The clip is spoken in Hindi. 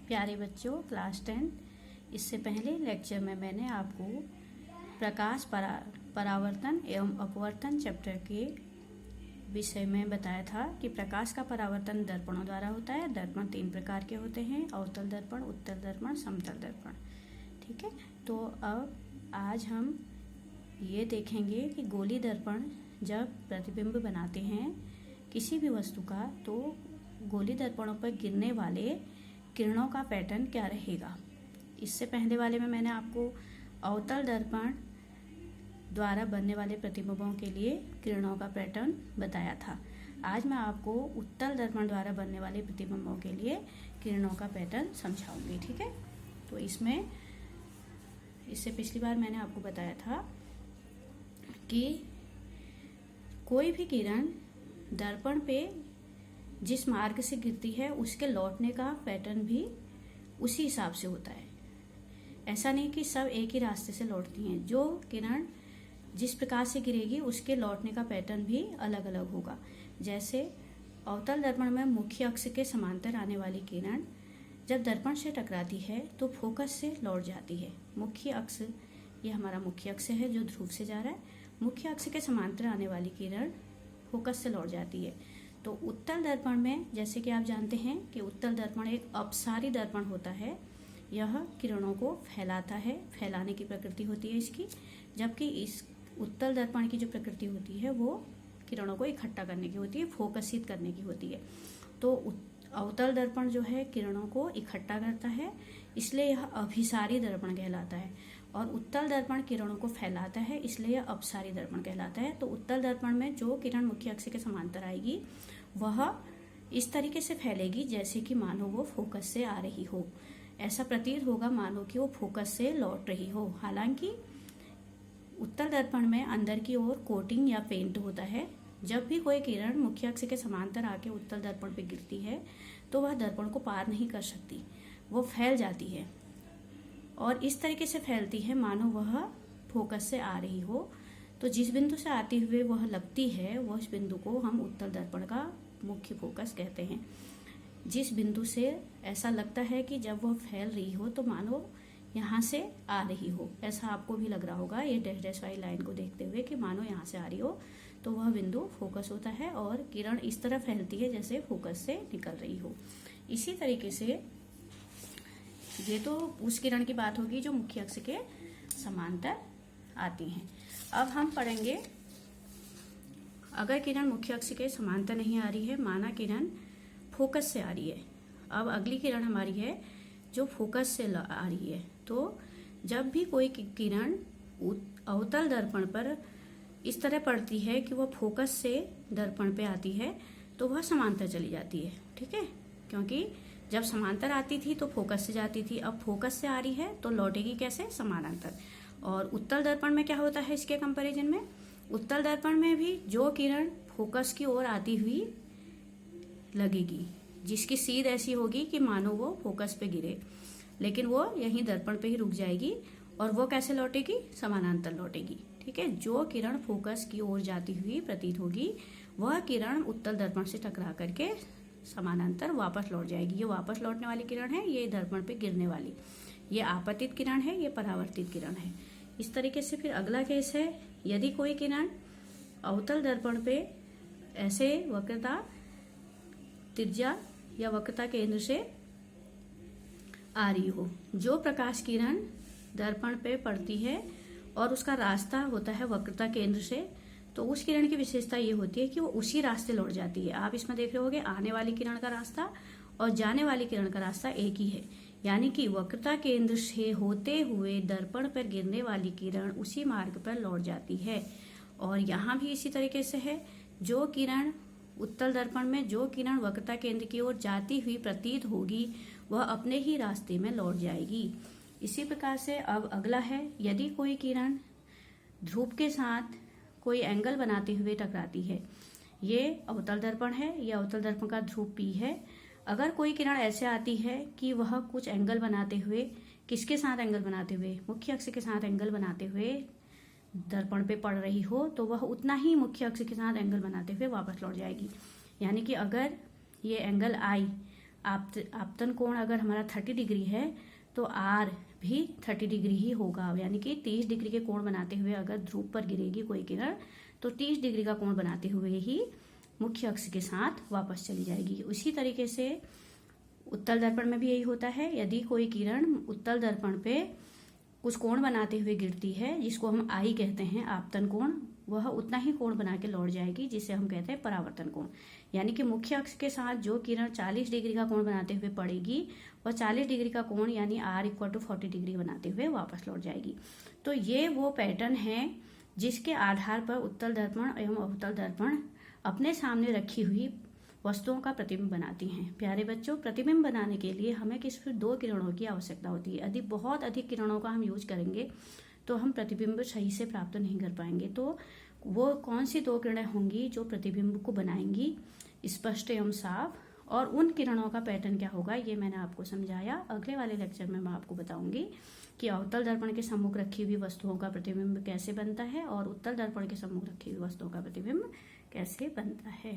प्यारे बच्चों, क्लास 10 इससे पहले लेक्चर में मैंने आपको प्रकाश परावर्तन एवं अपवर्तन चैप्टर के विषय में बताया था कि प्रकाश का परावर्तन दर्पणों द्वारा होता है। दर्पण 3 प्रकार के होते हैं: अवतल दर्पण, उत्तल दर्पण, समतल दर्पण। ठीक है, तो अब आज हम ये देखेंगे कि गोली दर्पण जब प्रतिबिंब बनाते हैं किसी भी वस्तु का, तो गोली दर्पणों पर गिरने वाले किरणों का पैटर्न क्या रहेगा। इससे पहले वाले में मैंने आपको अवतल दर्पण द्वारा बनने वाले प्रतिबिंबों के लिए किरणों का पैटर्न बताया था। आज मैं आपको उत्तल दर्पण द्वारा बनने वाले प्रतिबिंबों के लिए किरणों का पैटर्न समझाऊंगी। ठीक है, तो इससे पिछली बार मैंने आपको बताया था कि कोई भी किरण दर्पण पे जिस मार्ग से गिरती है उसके लौटने का पैटर्न भी उसी हिसाब से होता है। ऐसा नहीं कि सब एक ही रास्ते से लौटती हैं। जो किरण जिस प्रकार से गिरेगी उसके लौटने का पैटर्न भी अलग अलग होगा। जैसे अवतल दर्पण में मुख्य अक्ष के समांतर आने वाली किरण जब दर्पण से टकराती है तो फोकस से लौट जाती है। मुख्य अक्ष, ये हमारा मुख्य अक्ष है जो ध्रुव से जा रहा है। मुख्य अक्ष के समांतर आने वाली किरण फोकस से लौट जाती है। तो उत्तल दर्पण में जैसे कि आप जानते हैं कि उत्तल दर्पण एक अपसारी दर्पण होता है। यह किरणों को फैलाता है, फैलाने की प्रकृति होती है इसकी, जबकि इस उत्तल दर्पण की जो प्रकृति होती है वो किरणों को इकट्ठा करने की होती है, फोकसित करने की होती है। तो अवतल दर्पण जो है किरणों को इकट्ठा करता है, इसलिए यह अभिसारी दर्पण कहलाता है। और उत्तल दर्पण किरणों को फैलाता है, इसलिए यह अपसारी दर्पण कहलाता है। तो उत्तल दर्पण में जो किरण मुख्य अक्ष के समांतर आएगी वह इस तरीके से फैलेगी जैसे कि मानो वो फोकस से आ रही हो। ऐसा प्रतीत होगा मानो कि वो फोकस से लौट रही हो। हालांकि उत्तल दर्पण में अंदर की ओर कोटिंग या पेंट होता है। जब भी कोई किरण मुख्य अक्ष के समांतर आके उत्तल दर्पण पे गिरती है तो वह दर्पण को पार नहीं कर सकती, वो फैल जाती है और इस तरीके से फैलती है मानो वह फोकस से आ रही हो। तो जिस बिंदु से आते हुए वह लगती है वह उस बिंदु को हम उत्तल दर्पण का मुख्य फोकस कहते हैं। जिस बिंदु से ऐसा लगता है कि जब वह फैल रही हो तो मानो यहाँ से आ रही हो, ऐसा आपको भी लग रहा होगा ये डैश डैश वाली लाइन को देखते हुए कि मानो यहाँ से आ रही हो, तो वह बिंदु फोकस होता है और किरण इस तरह फैलती है जैसे फोकस से निकल रही हो। इसी तरीके से ये तो उस किरण की बात होगी जो मुख्य अक्ष के समांतर आती हैं। अब हम पढ़ेंगे अगर किरण मुख्य अक्ष के समांतर नहीं आ रही है, माना किरण फोकस से आ रही है। अब अगली किरण हमारी है जो फोकस से आ रही है। तो जब भी कोई किरण अवतल दर्पण पर इस तरह पड़ती है कि वह फोकस से दर्पण पे आती है तो वह समांतर चली जाती है। ठीक है, क्योंकि जब समांतर आती थी तो फोकस से जाती थी, अब फोकस से आ रही है तो लौटेगी कैसे? समानांतर। और उत्तल दर्पण में क्या होता है इसके कंपैरिजन में? उत्तल दर्पण में भी जो किरण फोकस की ओर आती हुई लगेगी, जिसकी सीध ऐसी होगी कि मानो वो फोकस पे गिरे, लेकिन वो यहीं दर्पण पे ही रुक जाएगी और वो कैसे लौटेगी? समानांतर लौटेगी। ठीक है, जो किरण फोकस की ओर जाती हुई प्रतीत होगी वह किरण उत्तल दर्पण से टकरा करके समानांतर वापस लौट जाएगी। ये वापस लौटने वाली किरण है, ये दर्पण पे गिरने वाली, ये आपतित किरण है, ये परावर्तित किरण है। इस तरीके से फिर अगला केस है, यदि कोई किरण अवतल दर्पण पे ऐसे वक्रता त्रिज्या या वक्रता केंद्र से आ रही हो, जो प्रकाश किरण दर्पण पे पड़ती है और उसका रास्ता होता है वक्रता केंद्र से, तो उस किरण की विशेषता ये होती है कि वो उसी रास्ते लौट जाती है। आप इसमें देख रहे होगे आने वाली किरण का रास्ता और जाने वाली किरण का रास्ता एक ही है, यानी कि वक्रता केंद्र से होते हुए दर्पण पर गिरने वाली किरण उसी मार्ग पर लौट जाती है। और यहाँ भी इसी तरीके से है, जो किरण उत्तल दर्पण में जो किरण वक्रता केंद्र की ओर जाती हुई प्रतीत होगी वह अपने ही रास्ते में लौट जाएगी। इसी प्रकार से अब अगला है, यदि कोई किरण ध्रुव के साथ कोई एंगल बनाते हुए टकराती है, ये अवतल दर्पण है, ये अवतल दर्पण का ध्रुव P है। अगर कोई किरण ऐसे आती है कि वह कुछ एंगल बनाते हुए, किसके साथ एंगल बनाते हुए? मुख्य अक्ष के साथ एंगल बनाते हुए दर्पण पे पड़ रही हो, तो वह उतना ही मुख्य अक्ष के साथ एंगल बनाते हुए वापस लौट जाएगी। यानी कि अगर ये एंगल आपतन कोण अगर हमारा 30 डिग्री है तो आर भी 30 डिग्री ही होगा, यानी कि 30 डिग्री के कोण बनाते हुए अगर ध्रुव पर गिरेगी कोई किरण तो 30 डिग्री का कोण बनाते हुए ही मुख्य अक्ष के साथ वापस चली जाएगी। उसी तरीके से उत्तल दर्पण में भी यही होता है। यदि कोई किरण उत्तल दर्पण पे कुछ कोण बनाते हुए गिरती है, जिसको हम आई कहते हैं, आपतन कोण, वह उतना ही कोण बना के लौट जाएगी, जिसे हम कहते हैं परावर्तन कोण। यानी कि मुख्य अक्ष के साथ जो किरण 40 डिग्री का कोण बनाते हुए पड़ेगी वह 40 डिग्री का कोण यानी R = 40 डिग्री बनाते हुए वापस लौट जाएगी। तो ये वो पैटर्न है जिसके आधार पर उत्तल दर्पण एवं अवतल दर्पण अपने सामने रखी हुई वस्तुओं का प्रतिबिंब बनाती हैं। प्यारे बच्चों, प्रतिबिंब बनाने के लिए हमें सिर्फ 2 किरणों की आवश्यकता होती है। यदि बहुत अधिक किरणों का हम यूज करेंगे तो हम प्रतिबिंब सही से प्राप्त नहीं कर पाएंगे। तो वो कौन सी 2 किरणें होंगी जो प्रतिबिंब को बनाएंगी स्पष्ट एवं साफ, और उन किरणों का पैटर्न क्या होगा ये मैंने आपको समझाया। अगले वाले लेक्चर में मैं आपको बताऊंगी कि अवतल दर्पण के सम्मुख रखी हुई वस्तुओं का प्रतिबिंब कैसे बनता है और उत्तल दर्पण के सम्मुख रखी हुई वस्तुओं का प्रतिबिंब कैसे बनता है।